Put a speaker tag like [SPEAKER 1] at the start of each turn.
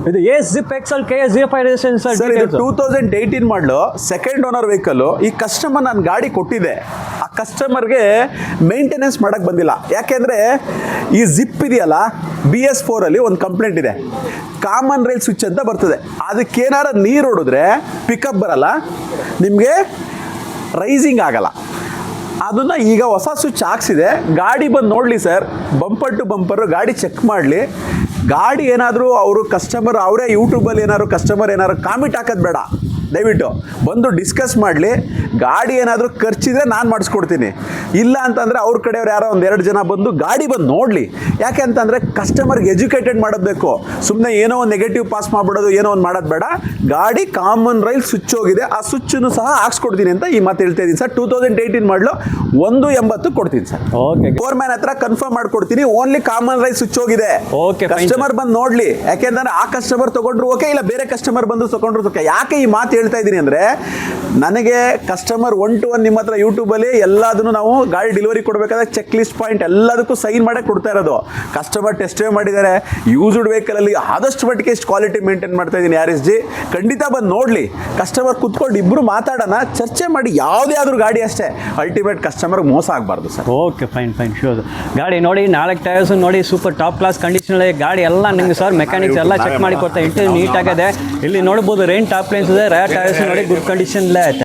[SPEAKER 1] ಇದು ಎಸ್ ಜಿಪ್ ಎಕ್ಸಲ್ KA05 ರಿಜಿಸ್ಟ್ರೇಷನ್
[SPEAKER 2] ಸರ್. ಇದು 2018 ಮಾಡಲು ಸೆಕೆಂಡ್ ಓನರ್ ವೆಹಿಕಲ್. ಈ ಕಸ್ಟಮರ್ ನಾನು ಗಾಡಿ ಕೊಟ್ಟಿದ್ದೆ, ಆ ಕಸ್ಟಮರ್ಗೆ ಮೇಂಟೆನೆನ್ಸ್ ಮಾಡಕ್ಕೆ ಬಂದಿಲ್ಲ. ಯಾಕೆಂದರೆ ಈ ಜಿಪ್ ಇದೆಯಲ್ಲ, BS4 ಅಲ್ಲಿ ಒಂದು ಕಂಪ್ಲೇಂಟ್ ಇದೆ. ಕಾಮನ್ ರೈಲ್ ಸ್ವಿಚ್ ಅಂತ ಬರ್ತದೆ, ಅದಕ್ಕೇನಾರ ನೀರು ಹೊಡಿದ್ರೆ ಪಿಕಪ್ ಬರಲ್ಲ, ನಿಮಗೆ ರೈಸಿಂಗ್ ಆಗಲ್ಲ. ಅದನ್ನು ಈಗ ಹೊಸ ಸ್ವಿಚ್ ಹಾಕ್ಸಿದೆ. ಗಾಡಿ ಬಂದು ನೋಡಲಿ ಸರ್, ಬಂಪರ್ ಟು ಬಂಪರು ಗಾಡಿ ಚೆಕ್ ಮಾಡಲಿ. ಗಾಡಿ ಏನಾದರೂ ಅವರು ಕಸ್ಟಮರ್ ಅವರೇ ಯೂಟ್ಯೂಬಲ್ಲಿ ಏನಾದ್ರು ಕಸ್ಟಮರ್ ಏನಾದ್ರು ಕಾಮೆಂಟ್ ಹಾಕೋದು ಬೇಡ, ದಯವಿಟ್ಟು ಬಂದು ಡಿಸ್ಕಸ್ ಮಾಡಲಿ. ಗಾಡಿ ಏನಾದರೂ ಖರ್ಚಿದ್ರೆ ನಾನು ಮಾಡಿಸ್ಕೊಡ್ತೀನಿ, ಇಲ್ಲ ಅಂತಂದರೆ ಅವ್ರ ಕಡೆಯವ್ರು ಯಾರೋ ಒಂದೆರಡು ಜನ ಬಂದು ಗಾಡಿ ಬಂದು ನೋಡಲಿ. ಯಾಕೆ ಅಂತಂದರೆ ಕಸ್ಟಮರ್ಗೆ ಎಜುಕೇಟೆಡ್ ಮಾಡೋದಬೇಕು, ಸುಮ್ಮನೆ ಏನೋ ಒಂದು ನೆಗೆಟಿವ್ ಪಾಸ್ ಮಾಡಿಬಿಡೋದು, ಏನೋ ಒಂದು ಮಾಡೋದು ಬೇಡ. ಗಾಡಿ ಕಾಮನ್ ರೈಲ್ ಸ್ವಿಚ್ ಹೋಗಿದೆ, ಆ ಸ್ವಿಚ್ಚನ್ನು ಸಹ ಹಾಕ್ಸ್ಕೊಡ್ತೀನಿ ಅಂತ ಈ ಮಾತು ಹೇಳ್ತಾ ಇದ್ದೀನಿ ಸರ್. 2018 ಮಾಡಲು 180 ಕೊಡ್ತೀನಿ ಸರ್.
[SPEAKER 1] ಓಕೆ,
[SPEAKER 2] ಫೋರ್ ಮ್ಯಾನ್ ಹತ್ರ ಕನ್ಫರ್ಮ್ ಮಾಡ್ಕೊಡ್ತೀನಿ. ಓನ್ಲಿ ಕಾಮನ್ ರೈಲ್ ಸ್ವಿಚ್ ಹೋಗಿದೆ.
[SPEAKER 1] ಓಕೆ,
[SPEAKER 2] ಕಸ್ಟಮರ್ ಬಂದು ನೋಡ್ಲಿ. ಯಾಕೆಂದ್ರೆ ಆ ಕಸ್ಟಮರ್ ತಗೊಂಡ್ರು ಓಕೆ, ಇಲ್ಲ ಬೇರೆ ಕಸ್ಟಮರ್ ಬಂದು ತಗೊಂಡ್ರು ಓಕೆ. ಯಾಕೆ ಈ ಮಾತು ಹೇಳ್ತಾ ಇದ್ದೀನಿ ಅಂದರೆ, ನನಗೆ ಕಸ್ಟಮರ್ 1 to 1 ನಿಮ್ಮ ಹತ್ರ ಯೂಟ್ಯೂಬಲ್ಲಿ ಎಲ್ಲದನ್ನು ನಾವು ಗಾಡಿ ಡೆಲಿವರಿ ಕೊಡಬೇಕಾದ್ರೆ ಚೆಕ್ ಲಿಸ್ಟ್ ಪಾಯಿಂಟ್ ಎಲ್ಲದಕ್ಕೂ ಸೈನ್ ಮಾಡೇ ಕೊಡ್ತಾ ಇರೋದು. ಕಸ್ಟಮರ್ ಟೆಸ್ಟ್ ಡ್ರೈವ್ ಮಾಡಿದ್ದಾರೆ, ಯೂಸ್ಡ್ ವೆಹಿಕಲಲ್ಲಿ ಆದಷ್ಟು ಮಟ್ಟಿಗೆ ಎಷ್ಟು ಕ್ವಾಲಿಟಿ ಮೇಂಟೈನ್ ಮಾಡ್ತಾ ಇದ್ದೀನಿ RSG. ಖಂಡಿತ ಬಂದು ನೋಡಲಿ, ಕಸ್ಟಮರ್ ಕುತ್ಕೊಂಡು ಇಬ್ಬರು ಮಾತಾಡೋಣ, ಚರ್ಚೆ ಮಾಡಿ. ಯಾವುದೇ ಆದರೂ ಗಾಡಿ ಅಷ್ಟೇ, ಅಲ್ಟಿಮೇಟ್ ಕಸ್ಟಮರ್ಗೆ ಮೋಸ ಆಗಬಾರ್ದು ಸರ್.
[SPEAKER 1] Okay, fine sure. ಗಾಡಿ ನೋಡಿ, 4 ಟೈರ್ಸ್ ನೋಡಿ, ಸೂಪರ್ ಟಾಪ್ ಕ್ಲಾಸ್ ಕಂಡೀಷನ್ ಗಾಡಿ ಎಲ್ಲ ನಿಮಗೆ ಸರ್ ಮೆಕ್ಯಾನಿಕ್ಸ್ ಎಲ್ಲ ಚೆಕ್ ಮಾಡಿ ಕೊಡ್ತಾ ಇಂಟೀರಿಯರ್ ನೀಟಾಗಿದೆ. ಇಲ್ಲಿ ನೋಡ್ಬೋದು ರೈನ್ ಟಾಪ್ ಲೈನ್ಸ್ ಇದೆ, ರೇರ್ ಟೈರ್ಸ್ ನೋಡಿ ಗುಡ್ ಕಂಡೀಷನ್ ಐತೆ.